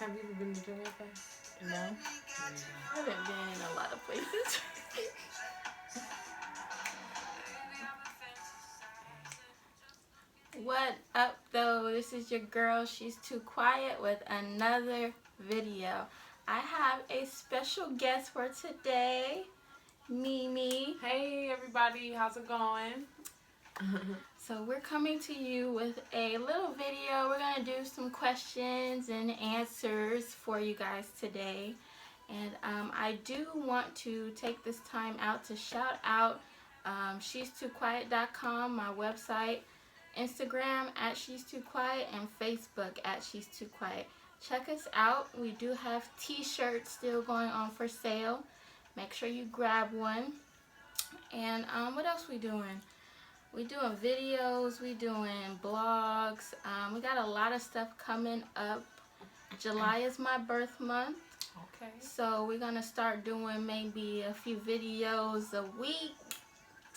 Have you ever been to Jamaica? No, I haven't been in a lot of places. What up, though? This is your girl, She's Too Quiet, with another video. I have a special guest for today, Mimi. Hey everybody, how's it going? So we're coming to you with a little video. We're going to do some questions and answers for you guys today. And I do want to take this time out to shout out she's too quiet.com, my website, Instagram at She's Too Quiet, and Facebook at She's Too Quiet. Check us out. We do have t-shirts still going on for sale. Make sure you grab one. And what else we doing? We doing videos, we doing blogs. We got a lot of stuff coming up. July is my birth month. Okay. So we're going to start doing maybe a few videos a week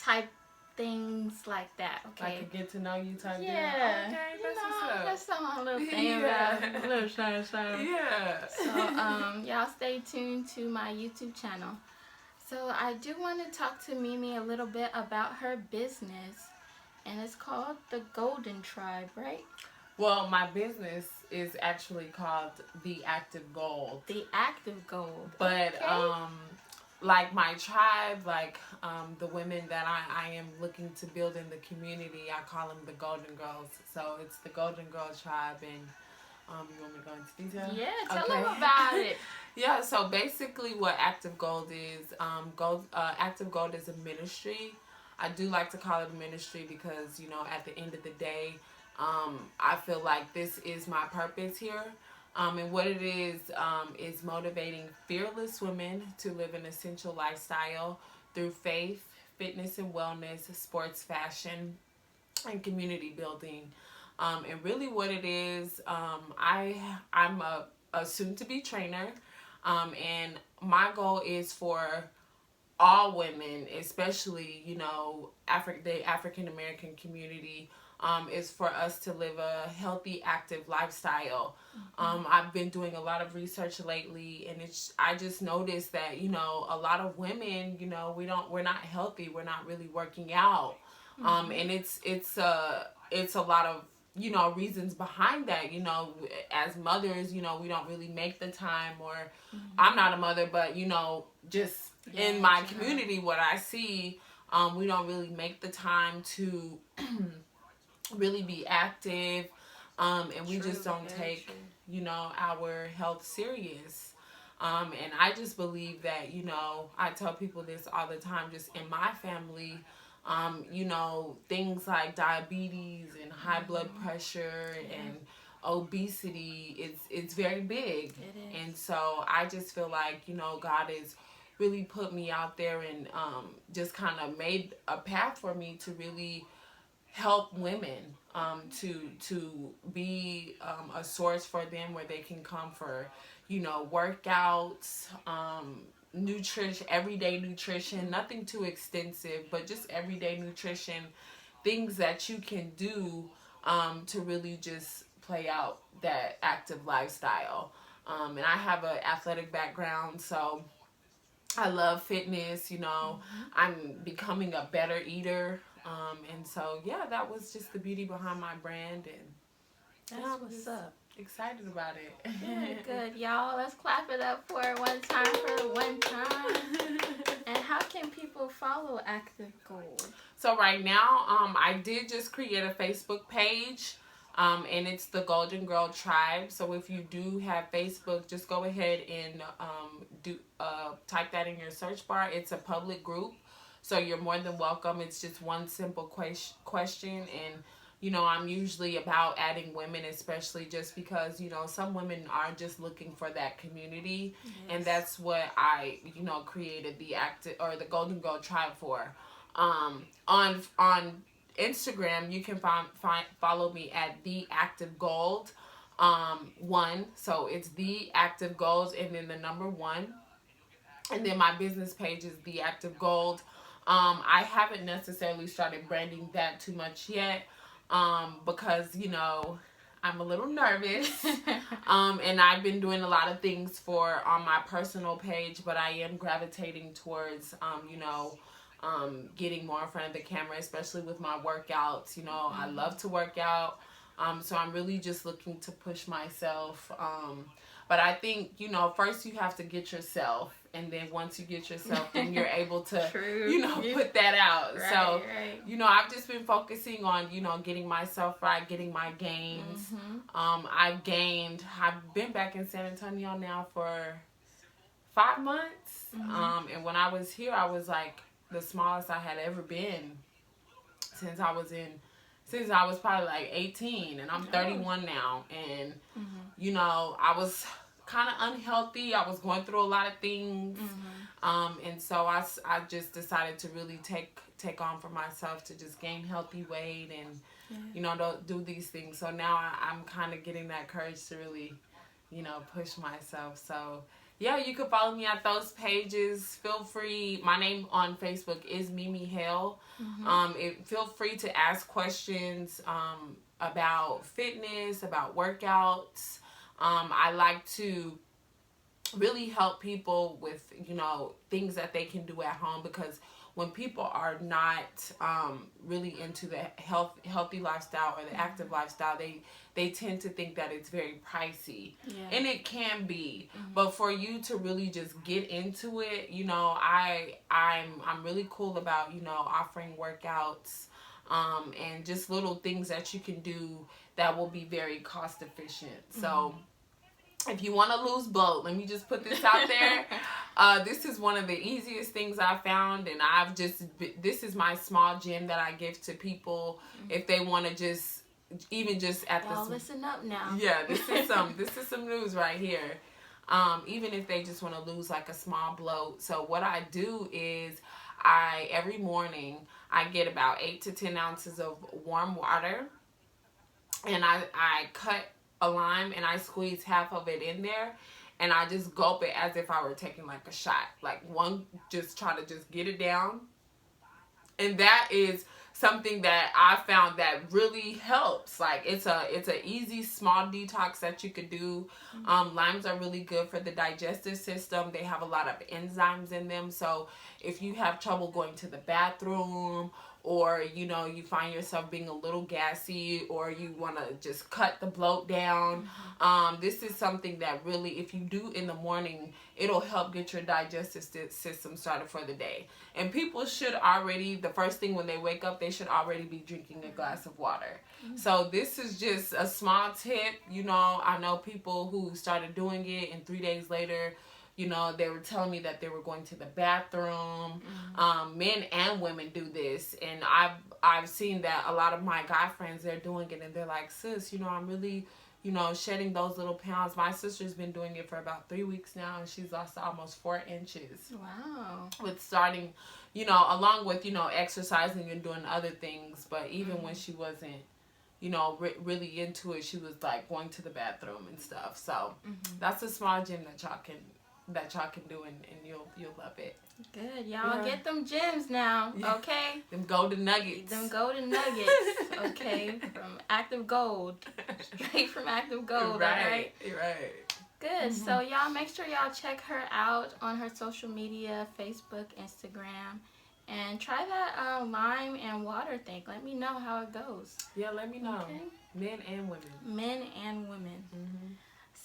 type things like that, okay? Like a get to know you type deal? Yeah. Okay, You that's know, what's up. that's some little thing Yeah. about a little shine. Yeah. So y'all stay tuned to my YouTube channel. So I do want to talk to Mimi a little bit about her business, and it's called the Golden Tribe, right? Well, my business is actually called The Active Gold. The Active Gold. But okay. like my tribe, like the women that I am looking to build in the community, I call them the Golden Girls. So it's the Golden Girl Tribe, and you want me to go into detail? Yeah, tell them about it. Yeah, so basically what Active Gold is, Active Gold is a ministry. I do like to call it a ministry because, you know, at the end of the day, I feel like this is my purpose here. And what it is motivating fearless women to live an essential lifestyle through faith, fitness and wellness, sports, fashion, and community building. And really what it is, I'm a soon-to-be trainer, and my goal is for all women, especially, you know, the African-American community, is for us to live a healthy, active lifestyle. I've been doing a lot of research lately, and I just noticed that, you know, a lot of women, you know, we're not healthy, we're not really working out. And it's a lot of, you know, reasons behind that. You know, as mothers, you know, we don't really make the time, or I'm not a mother, but, you know, just in my community, what I see, we don't really make the time to really be active, and we just don't take, you know, our health serious. And I just believe that, you know, I tell people this all the time, just in my family, you know, things like diabetes and high blood pressure and obesity, it's very big. It is. And so I just feel like, you know, God has really put me out there and just kind of made a path for me to really help women, to be a source for them where they can come for, you know, workouts, nutrition, everyday nutrition, nothing too extensive, but just everyday nutrition, things that you can do to really just play out that active lifestyle. And I have an athletic background, so I love fitness, you know. I'm becoming a better eater. And so, yeah, that was just the beauty behind my brand, and That's what's up. Excited about it. Good, y'all. Let's clap it up for one time for one time. And how can people follow Active Gold? So right now, I did just create a Facebook page, and it's the Golden Girl Tribe. So if you do have Facebook, just go ahead and type that in your search bar. It's a public group, so you're more than welcome. It's just one simple question, and you know, I'm usually about adding women, especially just because, you know, some women are just looking for that community. Yes. And that's what I, you know, created the Golden Girl Tribe for. On Instagram, you can follow me at The Active Gold 1. So it's The Active Gold and then the number 1. And then my business page is The Active Gold. I haven't necessarily started branding that too much yet. Because, you know, I'm a little nervous. And I've been doing a lot of things on my personal page, but I am gravitating towards, getting more in front of the camera, especially with my workouts. I love to work out. So I'm really just looking to push myself. But I think, first you have to get yourself. And then once you get yourself, then you're able to, put that out. Right, so, right. I've just been focusing on, getting myself right, getting my gains. I've been back in San Antonio now for 5 months. And when I was here, I was like the smallest I had ever been since I was probably like 18, and I'm 31 now. And, I was kind of unhealthy. I was going through a lot of things. And so I just decided to really take on for myself to just gain healthy weight and, do these things. So now I'm kind of getting that courage to really, push myself. So, yeah, you can follow me at those pages. Feel free. My name on Facebook is Mimi Hale. Feel free to ask questions about fitness, about workouts. I like to really help people with, things that they can do at home, because when people are not really into the healthy lifestyle or the active lifestyle, they tend to think that it's very pricey. And it can be. But for you to really just get into it, I'm really cool about, offering workouts and just little things that you can do that will be very cost efficient. So if you want to lose bloat, let me just put this out there. This is one of the easiest things I found, and this is my small gem that I give to people if they want to just at Y'all listen up now. Yeah, this is some news right here. Even if they just want to lose like a small bloat. So what I do is every morning I get about 8 to 10 ounces of warm water, and I cut a lime and I squeeze half of it in there, and I just gulp it as if I were taking like a shot. Like just try to just get it down. And that is something that I found that really helps. Like it's a easy small detox that you could do. Limes are really good for the digestive system. They have a lot of enzymes in them. So if you have trouble going to the bathroom, or you find yourself being a little gassy, or you want to just cut the bloat down, this is something that really, if you do in the morning, it'll help get your digestive system started for the day. And people should already, the first thing when they wake up, they should already be drinking a glass of water. So this is just a small tip. I know people who started doing it, and 3 days later, they were telling me that they were going to the bathroom. Men and women do this, and I've seen that a lot of my guy friends, they're doing it, and they're like, sis, I'm really, shedding those little pounds. My sister's been doing it for about 3 weeks now, and she's lost almost 4 inches. Wow. With starting, along with, exercising and doing other things, but even when she wasn't, really into it, she was like going to the bathroom and stuff. So that's a small gym that y'all can do, and you'll love it. Good. Y'all get them gems now, okay? Them golden nuggets. Okay? From Active Gold. Straight from Active Gold, right? Good. So y'all make sure y'all check her out on her social media, Facebook, Instagram. And try that lime and water thing. Let me know how it goes. Yeah, let me know. Okay? Men and women. Men and women.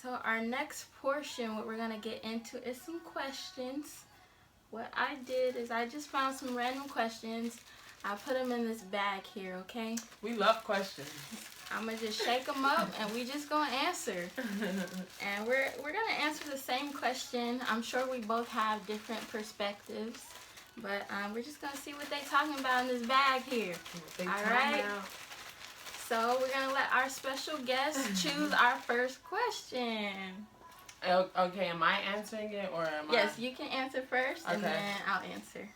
So our next portion, what we're going to get into is some questions. What I did is I just found some random questions. I put them in this bag here, okay? We love questions. I'm going to just shake them up, and we just going to answer. And we're going to answer the same question. I'm sure we both have different perspectives. But we're just going to see what they're talking about in this bag here. All right? So we're going to let our special guest choose our first question. Okay, am I answering it, or am I? Yes, you can answer first, and then I'll answer.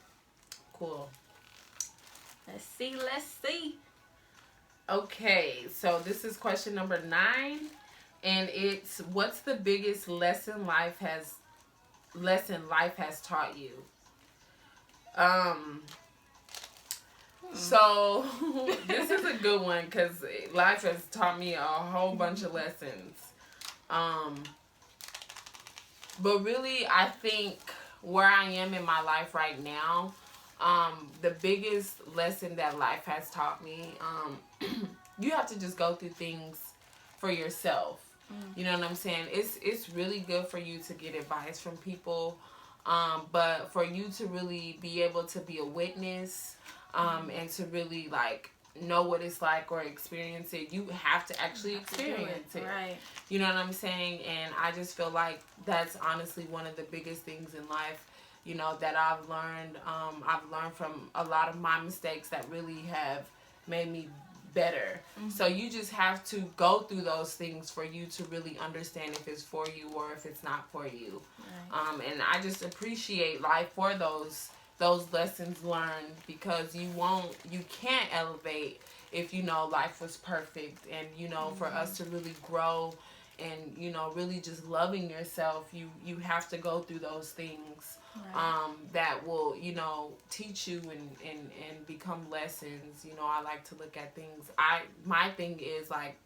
Cool. Let's see. Okay, so this is question number 9, and it's, what's the biggest lesson life has taught you? So this is a good one because life has taught me a whole bunch of lessons. But really, I think where I am in my life right now, the biggest lesson that life has taught me, you have to just go through things for yourself. You know what I'm saying? It's really good for you to get advice from people, but for you to really be able to be a witness, and to really like know what it's like or experience it, you have to actually experience it. Right. You know what I'm saying? And I just feel like that's honestly one of the biggest things in life, you know, that I've learned. I've learned from a lot of my mistakes that really have made me better. So you just have to go through those things for you to really understand if it's for you or if it's not for you. Right. And I just appreciate life for those lessons learned, because you can't elevate if you know life was perfect. And you know, for us to really grow and, you know, really just loving yourself, you have to go through those things. Right. That will, you know, teach you and become lessons. You know, I like to look at things. My thing is like,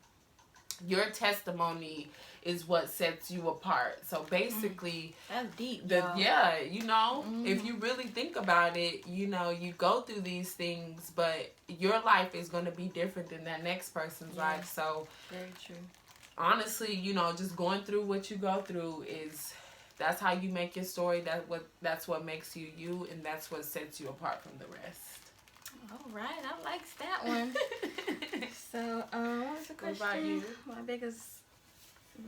your testimony is what sets you apart. So basically, that's deep. Yeah, you know, if you really think about it, you know, you go through these things, but your life is going to be different than that next person's life. So very true. Honestly, you know, just going through what you go through that's how you make your story. That's what makes you you, and that's what sets you apart from the rest. All right, I like that one. So, what was the question? What about you? My biggest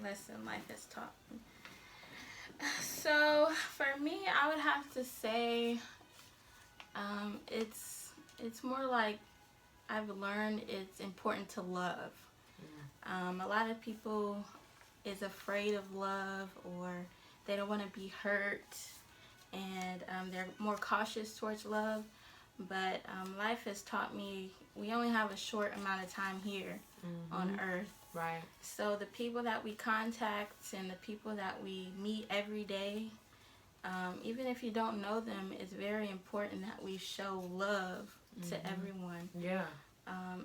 lesson life has taught me. So, for me, I would have to say, it's more like I've learned it's important to love. A lot of people is afraid of love, or they don't want to be hurt, and they're more cautious towards love. But life has taught me we only have a short amount of time here on earth. Right. So the people that we contact and the people that we meet every day, even if you don't know them, it's very important that we show love to everyone. Yeah.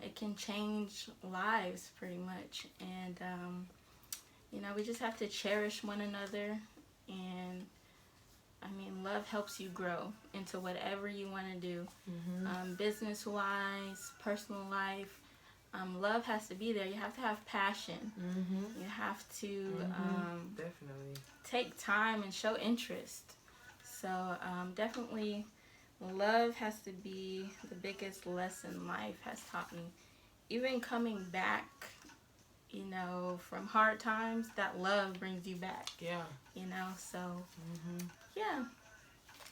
It can change lives pretty much. And, you know, we just have to cherish one another. And I mean, love helps you grow into whatever you want to do. Business-wise, personal life, love has to be there. You have to have passion. You have to definitely take time and show interest. So definitely love has to be the biggest lesson life has taught me. Even coming back, you know, from hard times, that love brings you back. Yeah. You know, so yeah.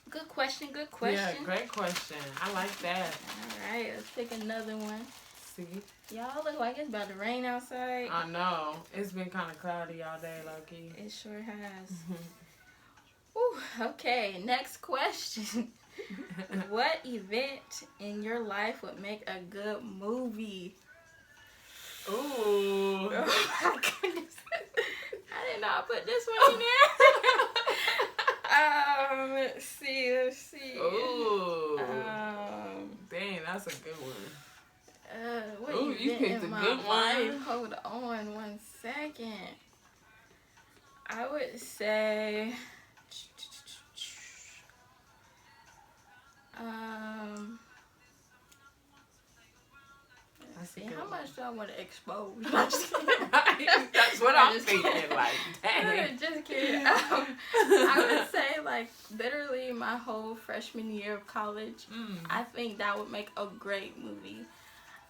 Good question. Yeah, great question. I like that. All right, let's pick another one. See? Y'all look like it's about to rain outside. I know. It's been kind of cloudy all day, low-key. It sure has. Ooh, okay, next question. What event in your life would make a good movie? Ooh. Oh my goodness. I did not put this one in there. Let's see. Ooh. Dang, that's a good one. What Ooh, you picked a good one. Hold on 1 second. I would say let's see, how much do I want to expose? That's what I'm thinking, like, dang. Just kidding. I would say, like, literally my whole freshman year of college, I think that would make a great movie.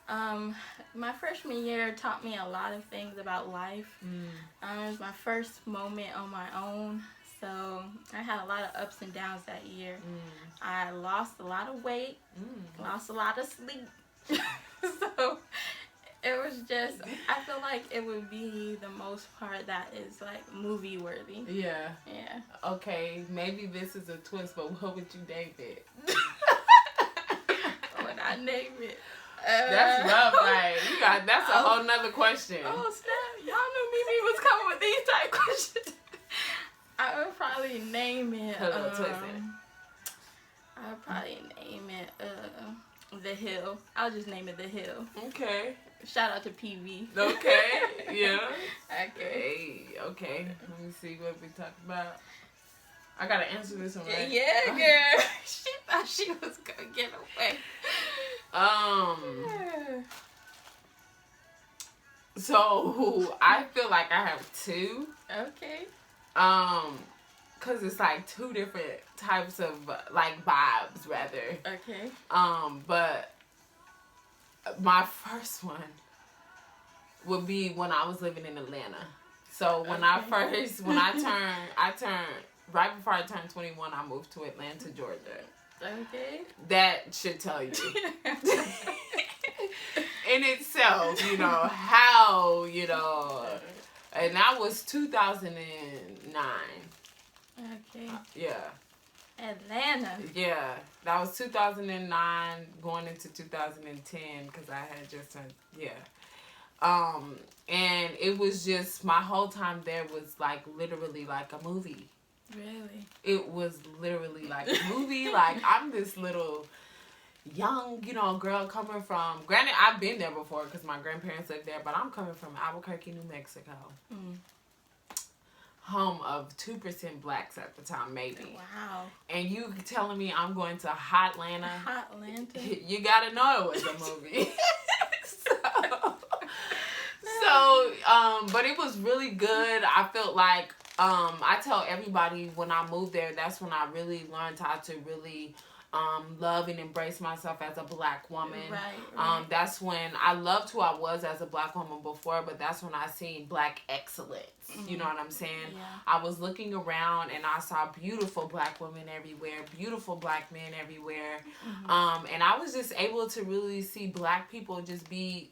My freshman year taught me a lot of things about life. It was my first moment on my own. So I had a lot of ups and downs that year. I lost a lot of weight, lost a lot of sleep. So it was just, I feel like it would be the most part that is like movie worthy. Yeah. Yeah. Okay, maybe this is a twist, but what would you name it? What would I name it? That's rough, right? That's a whole nother question. Oh snap! Y'all knew Mimi was coming with these type questions. I would probably name it. I would probably name it. The Hill. I'll just name it The Hill. Okay. Shout out to PV. Okay. Yeah. Okay. Hey, okay. Let me see what we talked about. I gotta answer this one, right? Yeah, girl. She thought she was gonna get away. So I feel like I have two. Okay. Cause it's like two different types of like vibes, rather. Okay. But my first one would be when I was living in Atlanta. So when I turned right before I turned 21, I moved to Atlanta, Georgia. Okay. That should tell you in itself, how, and that was 2009. Okay. Yeah. Atlanta. Yeah. That was 2009 going into 2010 because I had just turned, yeah. And it was just, my whole time there was like literally like a movie. Really? It was literally like a movie. Like, I'm this little young, girl coming from, granted, I've been there before because my grandparents lived there, but I'm coming from Albuquerque, New Mexico. Home of 2% blacks at the time, maybe. Wow. And you telling me I'm going to Hotlanta? Hotlanta. You gotta know it was a movie. But it was really good. I felt like, I tell everybody when I moved there, that's when I really learned how to really love and embrace myself as a black woman. Right. That's when I loved who I was as a black woman before, but that's when I seen black excellence. You know what I'm saying? Yeah. I was looking around and I saw beautiful black women everywhere, beautiful black men everywhere. And I was just able to really see black people just be,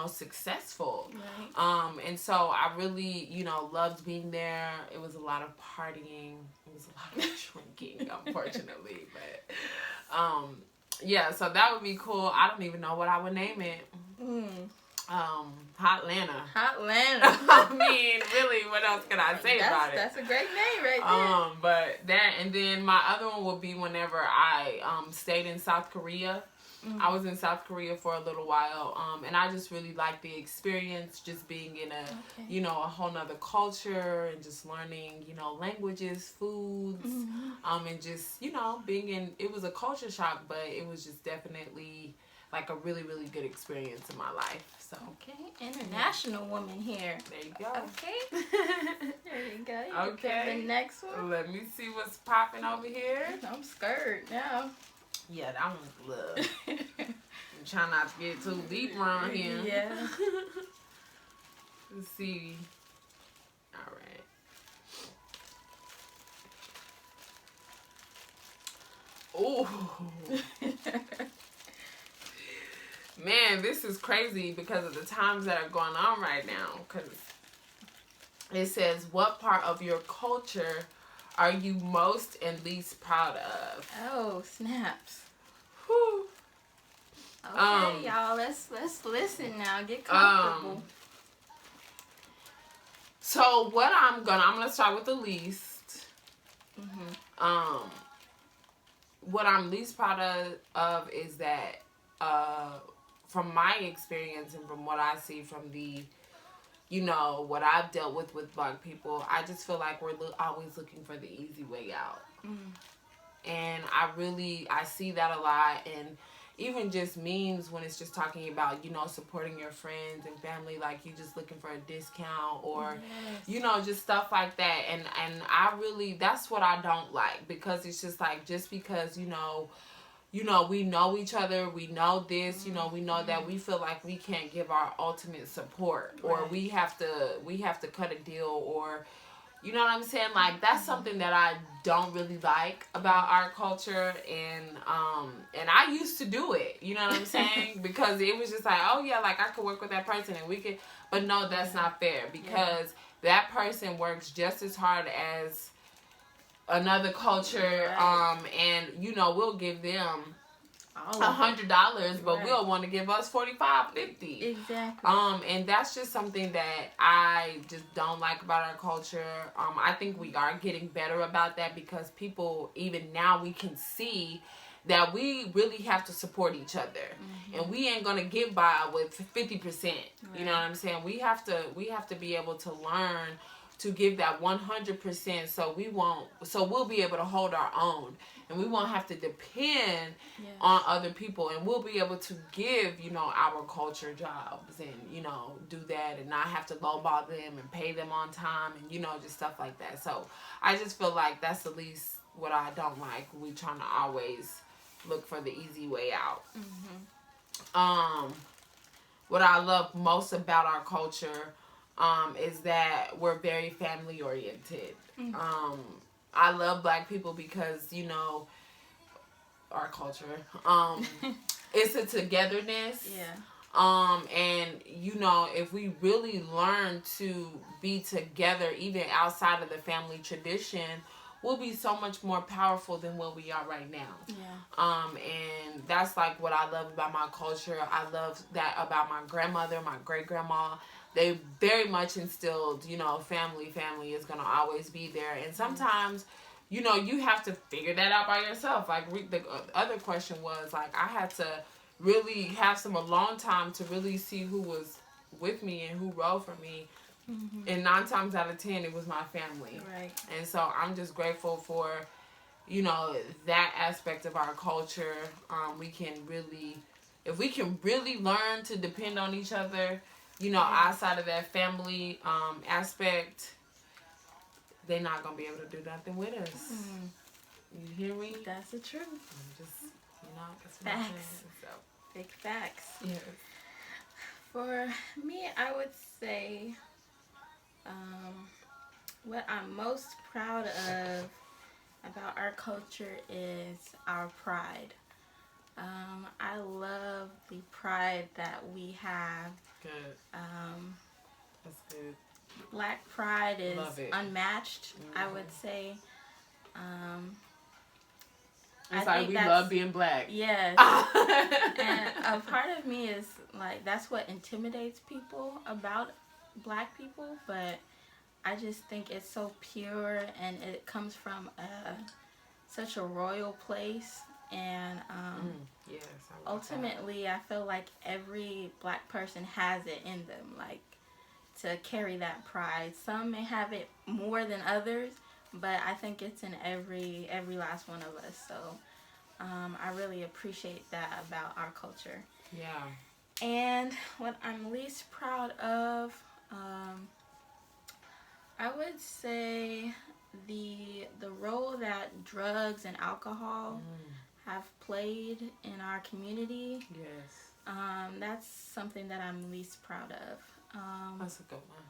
successful. Right. And so I really, loved being there. It was a lot of partying. It was a lot of drinking, unfortunately. But, yeah, so that would be cool. I don't even know what I would name it. Hotlanta. I mean, really, what else can I say about it? That's a great name right there. But that, and then my other one would be whenever I stayed in South Korea. I was in South Korea for a little while, and I just really liked the experience, just being in a, a whole nother culture and just learning, languages, foods, and just, being in, it was a culture shock, but it was just definitely like a really, really good experience in my life. So okay, international woman here. There you go. Okay. There you go. You Okay. can pick the next one. Let me see what's popping over here. I'm scared now. Yeah, that one's love. I'm trying not to get too deep around here. Yeah. Let's see. All right. Oh. Man, this is crazy because of the times that are going on right now. Because it says, what part of your culture are you most and least proud of? Oh, snaps. Whew. Okay, y'all, let's listen now. Get comfortable. So what I'm gonna start with the least. What I'm least proud of is that from my experience and from what I see from the what I've dealt with black people, I just feel like we're always looking for the easy way out. And I see that a lot, and even just memes when it's just talking about, supporting your friends and family, like you just looking for a discount or, just stuff like that. And I really, that's what I don't like, because it's just like, just because, we know each other, we know this, we know that, we feel like we can't give our ultimate support, or we have to cut a deal, or, you know what I'm saying? Like, that's something that I don't really like about our culture, and I used to do it, you know what I'm saying? Because it was just like, oh yeah, like I could work with that person and we could, but no, that's not fair, because that person works just as hard as another culture, and we'll give them $100, but we'll want to give us $45, $50. Exactly. And that's just something that I just don't like about our culture. I think we are getting better about that, because people, even now, we can see that we really have to support each other. And we ain't gonna get by with 50%. You know what I'm saying? We have to be able to learn to give that 100%, so we'll be able to hold our own, and we won't have to depend on other people, and we'll be able to give, our culture jobs, and, do that, and not have to lowball them and pay them on time, and, just stuff like that. So I just feel like that's the least what I don't like. We trying to always look for the easy way out. What I love most about our culture is that we're very family oriented. I love Black people because, our culture, it's a togetherness. And, if we really learn to be together, even outside of the family tradition, we'll be so much more powerful than what we are right now. And that's like what I love about my culture. I love that about my grandmother, my great grandma. They very much instilled, family is going to always be there. And sometimes, you have to figure that out by yourself. Like the other question was, like, I had to really have a long time to really see who was with me and who rode for me. And 9 times out of 10, it was my family. And so I'm just grateful for, that aspect of our culture. If we can really learn to depend on each other, outside of that family aspect, they're not going to be able to do nothing with us. You hear me? That's the truth. Just, that's what I'm saying, so. Big facts. Yes. For me, I would say what I'm most proud of about our culture is our pride. I love the pride that we have. Good. That's good. Black pride is unmatched, I would say. It's like we love being Black. Yes. And a part of me is like, that's what intimidates people about Black people, but I just think it's so pure, and it comes from such a royal place. And yes, ultimately, I feel like every Black person has it in them, like, to carry that pride. Some may have it more than others, but I think it's in every last one of us. So I really appreciate that about our culture. Yeah. And what I'm least proud of, I would say the role that drugs and alcohol have played in our community. Yes. That's something that I'm least proud of. That's a good one.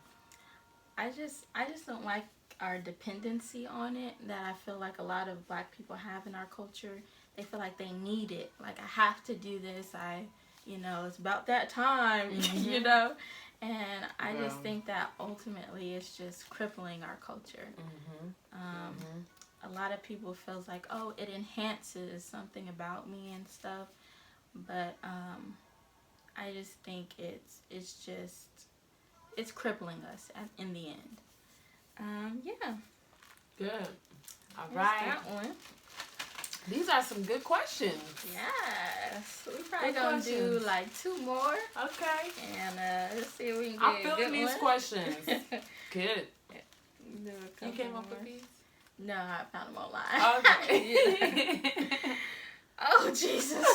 I just don't like our dependency on it that I feel like a lot of Black people have in our culture. They feel like they need it. Like, I have to do this. It's about that time, And I just think that ultimately it's just crippling our culture. A lot of people feels like, oh, it enhances something about me and stuff. But I just think it's crippling us in the end. Yeah. Good. All right. That one. These are some good questions. Yes. We probably gonna do like 2 more. Okay. And let's see if we can get I'm feeling these questions. Good. You came up with these? No, I found them online. Okay. Oh, Jesus.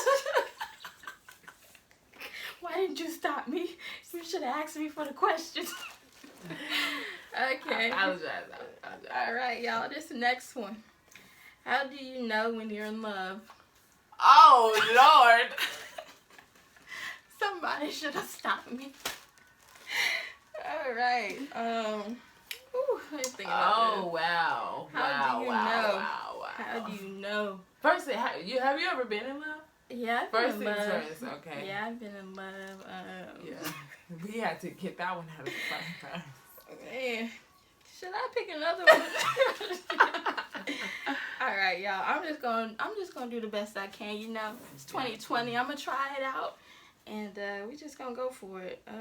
Why didn't you stop me? You should have asked me for the questions. Okay. I apologize. All right, y'all. This next one. How do you know when you're in love? Oh, Lord. Somebody should have stopped me. All right. Let me think about this. Wow. How do you know? Wow. How do you know? First, have you ever been in love? Yeah, I've been in love. First, okay. Yeah, I've been in love. Yeah. We had to get that one out of the fire. Man, should I pick another one? All right, y'all. I'm just gonna do the best I can. It's 2020. I'm gonna try it out, and we just gonna go for it. How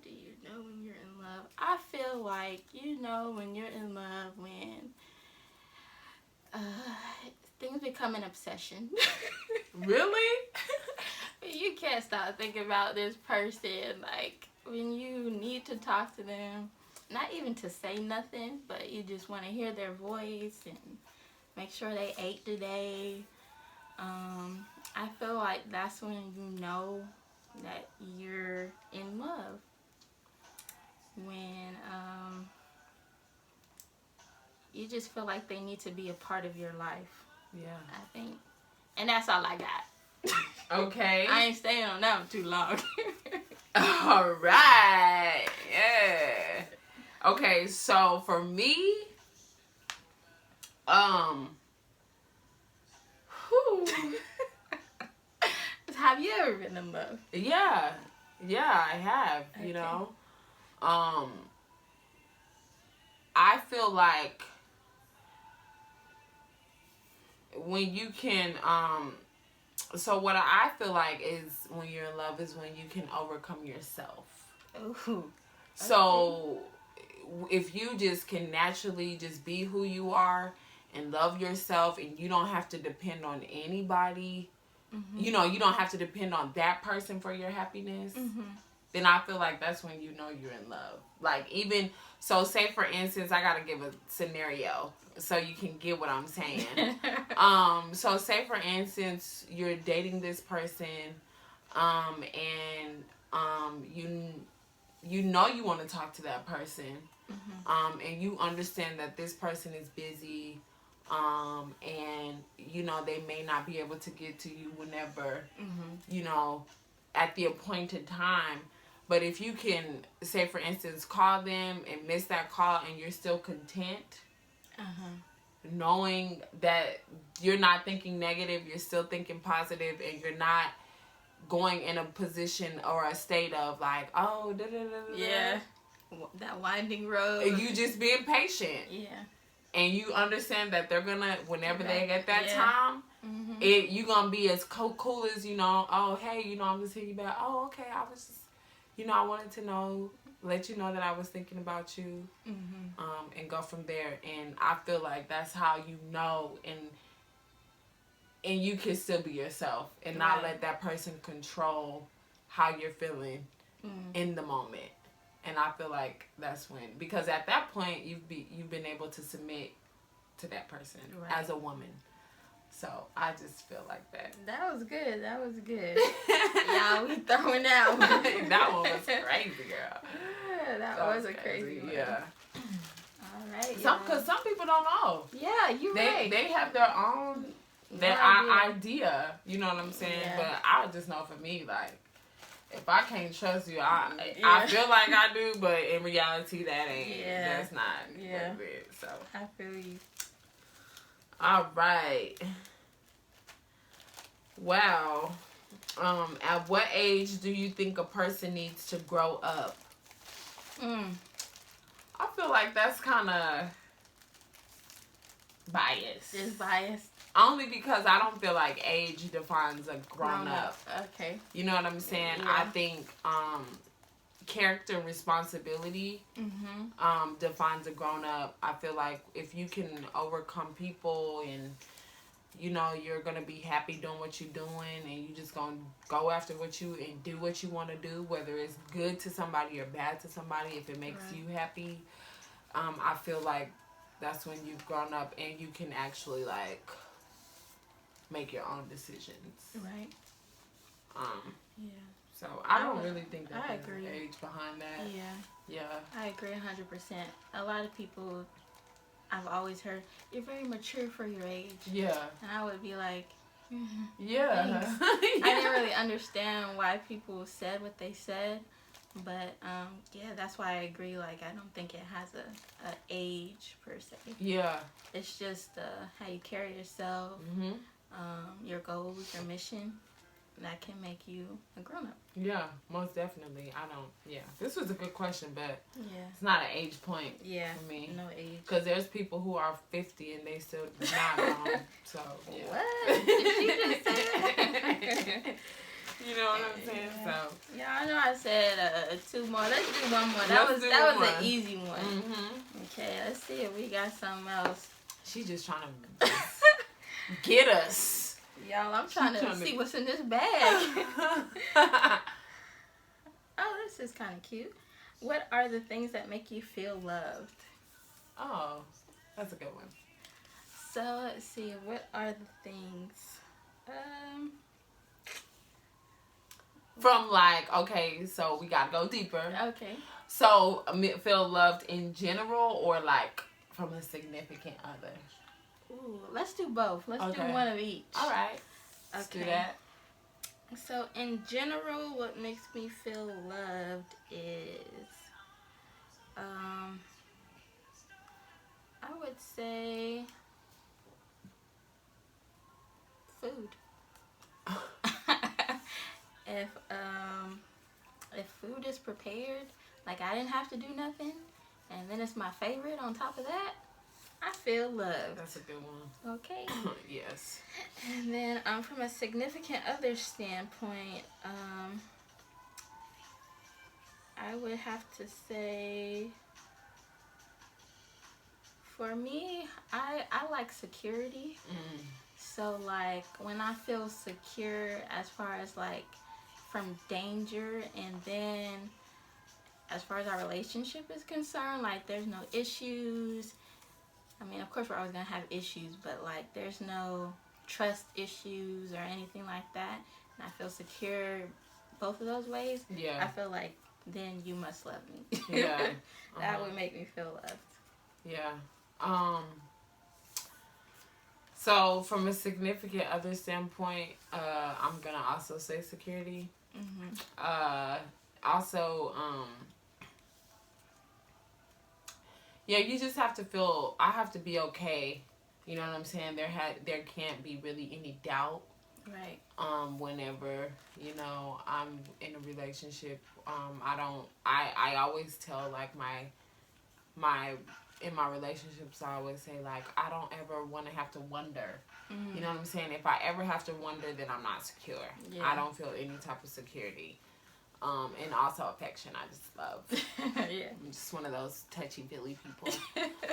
do you know when you're in love? I feel like when you're in love when Things become an obsession. Really? You can't stop thinking about this person. Like, when you need to talk to them, not even to say nothing, but you just want to hear their voice and make sure they ate today. I feel like that's when you know that you're in love. When you just feel like they need to be a part of your life. Yeah. I think. And that's all I got. Okay. I ain't staying on that one too long. All right. Yeah. Okay, so for me, Have you ever been in love? yeah, I have. Okay. You know, I feel like when you can, so what I feel like is when you're in love is when you can overcome yourself. Ooh. So if you just can naturally just be who you are and love yourself, and you don't have to depend on anybody, you know, you don't have to depend on that person for your happiness, then I feel like that's when you know you're in love. Like, even, so say for instance, I gotta give a scenario so you can get what I'm saying. So say for instance, you're dating this person, and you know you want to talk to that person, and you understand that this person is busy, and you know they may not be able to get to you whenever, you know, at the appointed time. But if you can, say for instance, call them and miss that call and you're still content, knowing that you're not thinking negative, you're still thinking positive, and you're not going in a position or a state of like, oh, yeah, that winding road. And you just being patient. Yeah. And you understand that they're gonna, whenever they get that Yeah. time, you gonna be as cool as, you know, oh, hey, you know, I'm just hitting you back. Oh, okay, I was just, you know, I wanted to know, let you know that I was thinking about you, and go from there. And I feel like that's how you know, and you can still be yourself and not let that person control how you're feeling in the moment. And I feel like that's when, because at that point you've been able to submit to that person as a woman. So I just feel like that. That was good. That was good. Y'all, we throwing that one. That one was crazy, girl. Yeah, that was a crazy one. Yeah. All right. Because some people don't know. Yeah, you're right. They have their own idea. You know what I'm saying? Yeah. But I just know for me, like, if I can't trust you, I feel like I do, but in reality, that ain't. Yeah. That's not. Yeah. It, so. I feel you. All right. Wow. At what age do you think a person needs to grow up? I feel like that's kind of biased. It's biased. Only because I don't feel like age defines a grown up. Okay. You know what I'm saying? Yeah. I think character and responsibility defines a grown up. I feel like if you can overcome people and, you know, you're going to be happy doing what you're doing, and you just going to go after what you and do what you want to do, whether it's good to somebody or bad to somebody, if it makes you happy, I feel like that's when you've grown up and you can actually, like, make your own decisions. Right. Yeah. So I don't really think that I there's agree. an age behind that. Yeah. Yeah. I agree 100%. A lot of people, I've always heard, you're very mature for your age. Yeah. And I would be like, yeah. Thanks. I didn't really understand why people said what they said. But, yeah, that's why I agree. Like, I don't think it has a age, per se. Yeah. It's just how you carry yourself, your goals, your mission. That can make you a grown-up. Yeah, most definitely. This was a good question, but Yeah. it's not an age point for me. No age. Because there's people who are 50 and they still not grown. So, yeah. What? Did she just say that? You know what I'm saying? Yeah. So. Yeah, I know I said 2 more. Let's do one more. That was an easy one. Okay, let's see if we got something else. She just trying to get us. Y'all, I'm trying to see what's in this bag. Oh, this is kind of cute. What are the things that make you feel loved? Oh, that's a good one. So, let's see. What are the things? From like, okay, so we gotta go deeper. Okay. So, feel loved in general or like from a significant other? Ooh, let's do both. Let's do one of each. All right. Let's do that. So, in general, what makes me feel loved is, I would say food. If food is prepared, like I didn't have to do nothing, and then it's my favorite on top of that, I feel loved. That's a good one. Okay. Yes. And then from a significant other standpoint, I would have to say, for me, I like security. So like when I feel secure as far as like from danger, and then as far as our relationship is concerned, like there's no issues. I mean, of course we're always gonna have issues, but like there's no trust issues or anything like that, and I feel secure both of those ways. Yeah. I feel like then you must love me. Yeah. That would make me feel loved. Yeah. So from a significant other standpoint, I'm gonna also say security. Also, yeah, you just have to feel. I have to be okay. You know what I'm saying? There can't be really any doubt. Right. Whenever I'm in a relationship, I always tell like my in my relationships, I always say like I don't ever want to have to wonder. You know what I'm saying? If I ever have to wonder, then I'm not secure. Yeah. I don't feel any type of security. And also affection, I just love. Yeah. I'm just one of those touchy-feely people.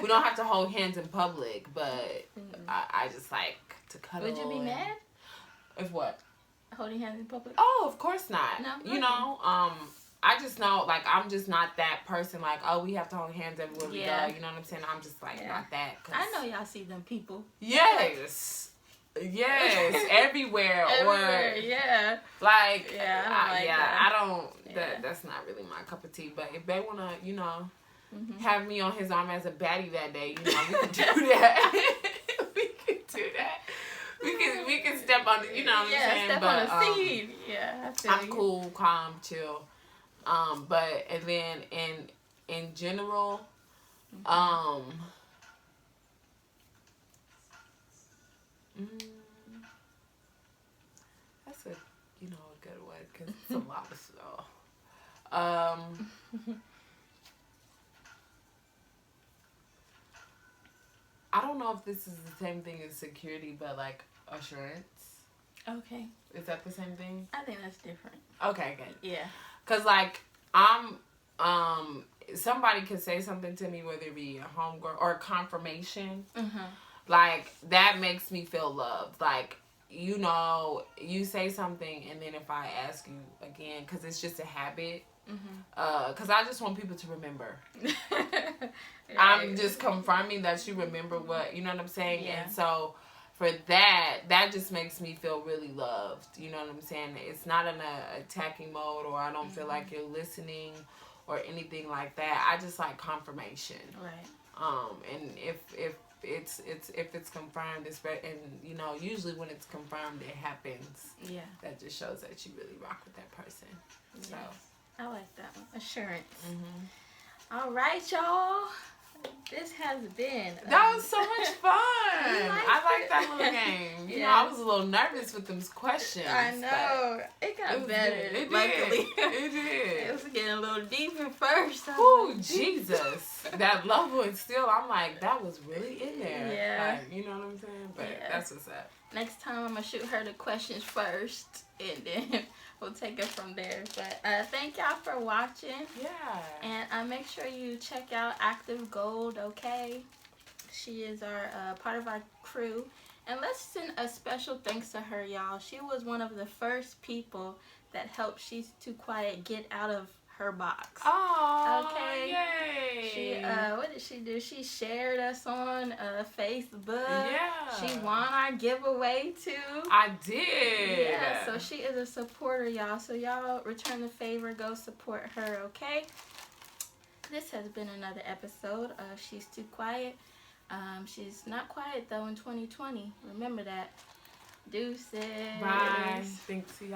We don't have to hold hands in public, but I just like to cuddle. Would you be mad? If what? Holding hands in public? Oh, of course not. No. You know, I just know, like, I'm just not that person, like, oh, we have to hold hands everywhere we go. You know what I'm saying? I'm just, like, not that. I know y'all see them people. Yes. Yes. Everywhere. Or, yeah. Like, I don't, that's not really my cup of tea. But if they want to, have me on his arm as a baddie that day, we can do that. We can do that. We can step on the, you know what I'm saying? Step on the seed. Yeah, I'm cool, calm, chill. But and then in general, that's a good one because it's a lot of stuff. I don't know if this is the same thing as security, but like assurance. Okay. Is that the same thing? I think that's different. Okay, good. Yeah. Cause like I'm, somebody could say something to me, whether it be a homegirl or a confirmation. Like that makes me feel loved. Like you say something, and then if I ask you again, cause it's just a habit. Cause I just want people to remember. Right. I'm just confirming that you remember what, you know what I'm saying? Yeah. And so for that just makes me feel really loved. You know what I'm saying? It's not in a attacking mode, or I don't feel like you're listening or anything like that. I just like confirmation. Right. And if it's confirmed, and usually when it's confirmed, it happens. Yeah. That just shows that you really rock with that person. Yes. So I like that one. Assurance. All right, y'all. This has been... that was so much fun. I like that little game. You know, I was a little nervous with them questions. I know. It got better. It luckily. Did. It did. It was getting a little deep at first. Oh, Jesus. That level is still, I'm like, that was really in there. Yeah. Like, you know what I'm saying? But that's what's up. Next time, I'm going to shoot her the questions first, and then we'll take it from there. But thank y'all for watching. Yeah. And make sure you check out Active Gold, okay? She is our part of our crew. And let's send a special thanks to her, y'all. She was one of the first people that helped She's Too Quiet get out of her box. Oh, okay. Yay! She what did she do? She shared us on Facebook. Yeah. She won our giveaway too. I did. Yeah, so she is a supporter, y'all. So y'all return the favor, go support her, okay? This has been another episode of She's Too Quiet. She's not quiet though in 2020. Remember that. Deuces. Bye. Thanks to y'all.